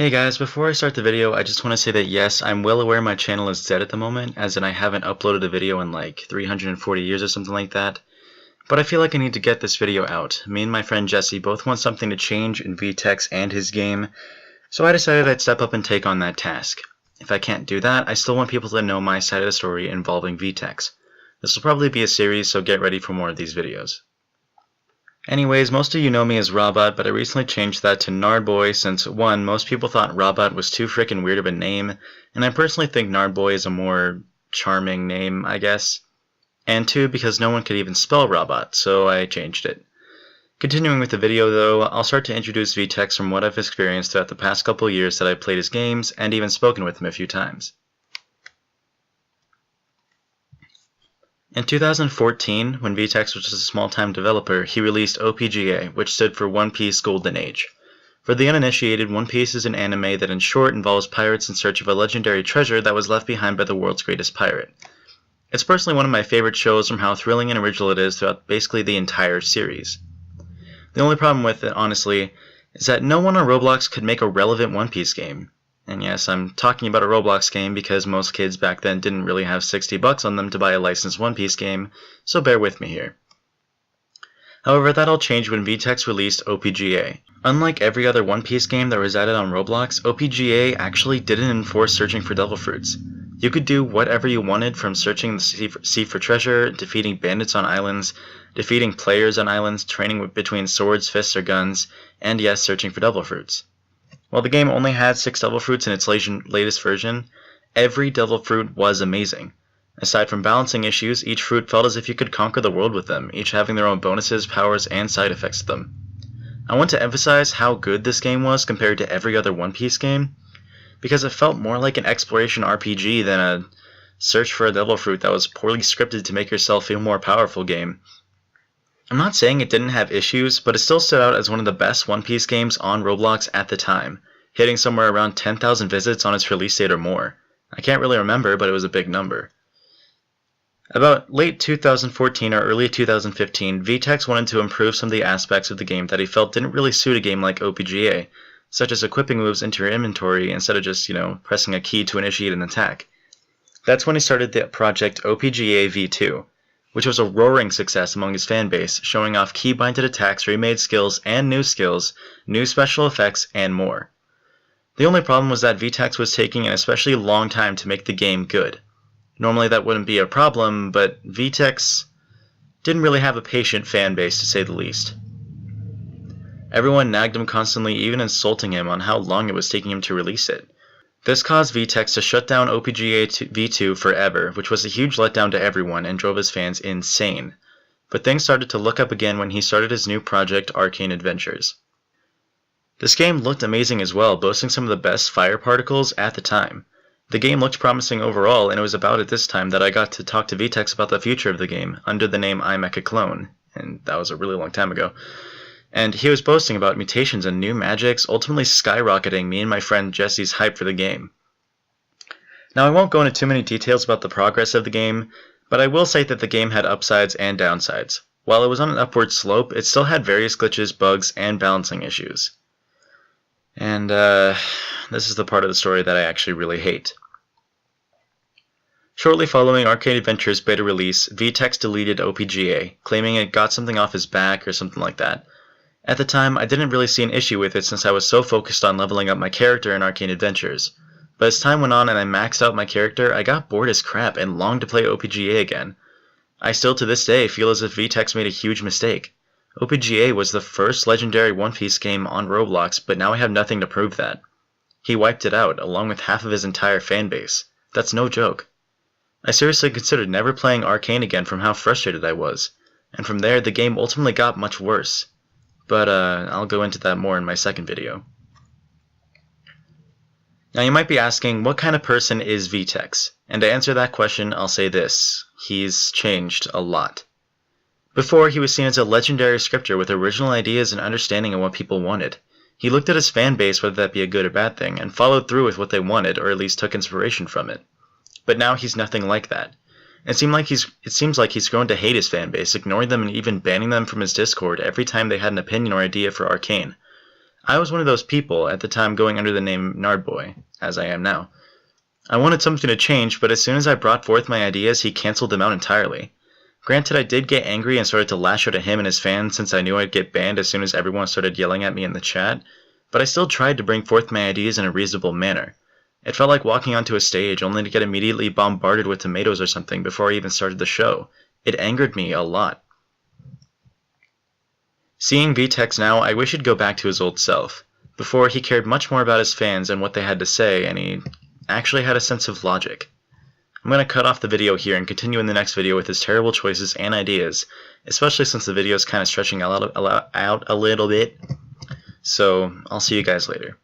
Hey guys, before I start the video, I just want to say that yes, I'm well aware my channel is dead at the moment, as in I haven't uploaded a video in like 340 years or something like that. But I feel like I need to get this video out. Me and my friend Jesse both want something to change in Vetex and his game, so I decided I'd step up and take on that task. If I can't do that, I still want people to know my side of the story involving Vetex. This will probably be a series, so get ready for more of these videos. Anyways, most of you know me as Robot, but I recently changed that to Nardboy since 1. Most people thought Robot was too frickin' weird of a name, and I personally think Nardboy is a more charming name, I guess. And 2, because no one could even spell Robot, so I changed it. Continuing with the video though, I'll start to introduce Vetex from what I've experienced throughout the past couple years that I've played his games, and even spoken with him a few times. In 2014, when Vetex was just a small-time developer, he released OPGA, which stood for One Piece Golden Age. For the uninitiated, One Piece is an anime that in short involves pirates in search of a legendary treasure that was left behind by the world's greatest pirate. It's personally one of my favorite shows from how thrilling and original it is throughout basically the entire series. The only problem with it, honestly, is that no one on Roblox could make a relevant One Piece game. And yes, I'm talking about a Roblox game because most kids back then didn't really have $60 on them to buy a licensed One Piece game, so bear with me here. However, that all changed when Vetex released OPGA. Unlike every other One Piece game that resided on Roblox, OPGA actually didn't enforce searching for devil fruits. You could do whatever you wanted, from searching the sea for treasure, defeating bandits on islands, defeating players on islands, training between swords, fists, or guns, and yes, searching for devil fruits. While the game only had 6 devil fruits in its latest version, every devil fruit was amazing. Aside from balancing issues, each fruit felt as if you could conquer the world with them, each having their own bonuses, powers, and side effects to them. I want to emphasize how good this game was compared to every other One Piece game, because it felt more like an exploration RPG than a search for a devil fruit that was poorly scripted to make yourself feel more powerful game. I'm not saying it didn't have issues, but it still stood out as one of the best One Piece games on Roblox at the time, hitting somewhere around 10,000 visits on its release date or more. I can't really remember, but it was a big number. About late 2014 or early 2015, Vetex wanted to improve some of the aspects of the game that he felt didn't really suit a game like OPGA, such as equipping moves into your inventory instead of just, pressing a key to initiate an attack. That's when he started the project OPGA V2. Which was a roaring success among his fanbase, showing off key-binded attacks, remade skills, new special effects, and more. The only problem was that Vetex was taking an especially long time to make the game good. Normally that wouldn't be a problem, but Vetex didn't really have a patient fanbase, to say the least. Everyone nagged him constantly, even insulting him on how long it was taking him to release it. This caused Vetex to shut down OPGA V2 forever, which was a huge letdown to everyone and drove his fans insane. But things started to look up again when he started his new project, Arcane Adventures. This game looked amazing as well, boasting some of the best fire particles at the time. The game looked promising overall, and it was about at this time that I got to talk to Vetex about the future of the game, under the name iMechaClone, and that was a really long time ago. And he was boasting about mutations and new magics, ultimately skyrocketing me and my friend Jesse's hype for the game. Now I won't go into too many details about the progress of the game, but I will say that the game had upsides and downsides. While it was on an upward slope, it still had various glitches, bugs, and balancing issues. And this is the part of the story that I actually really hate. Shortly following Arcane Adventures' beta release, Vetex deleted OPGA, claiming it got something off his back or something like that. At the time, I didn't really see an issue with it since I was so focused on leveling up my character in Arcane Adventures. But as time went on and I maxed out my character, I got bored as crap and longed to play OPGA again. I still to this day feel as if Vetex made a huge mistake. OPGA was the first legendary One Piece game on Roblox, but now I have nothing to prove that. He wiped it out, along with half of his entire fanbase. That's no joke. I seriously considered never playing Arcane again from how frustrated I was, and from there the game ultimately got much worse. But I'll go into that more in my second video. Now you might be asking, what kind of person is Vetex? And to answer that question, I'll say this: he's changed a lot. Before, he was seen as a legendary scripter with original ideas and understanding of what people wanted. He looked at his fan base, whether that be a good or bad thing, and followed through with what they wanted, or at least took inspiration from it. But now he's nothing like that. It seems like he's grown to hate his fanbase, ignoring them and even banning them from his Discord every time they had an opinion or idea for Arcane. I was one of those people, at the time going under the name Nardboy, as I am now. I wanted something to change, but as soon as I brought forth my ideas, he cancelled them out entirely. Granted, I did get angry and started to lash out at him and his fans since I knew I'd get banned as soon as everyone started yelling at me in the chat, but I still tried to bring forth my ideas in a reasonable manner. It felt like walking onto a stage only to get immediately bombarded with tomatoes or something before I even started the show. It angered me a lot. Seeing Vetex now, I wish he'd go back to his old self. Before, he cared much more about his fans and what they had to say, and he actually had a sense of logic. I'm going to cut off the video here and continue in the next video with his terrible choices and ideas, especially since the video is kind of stretching out a little bit. So, I'll see you guys later.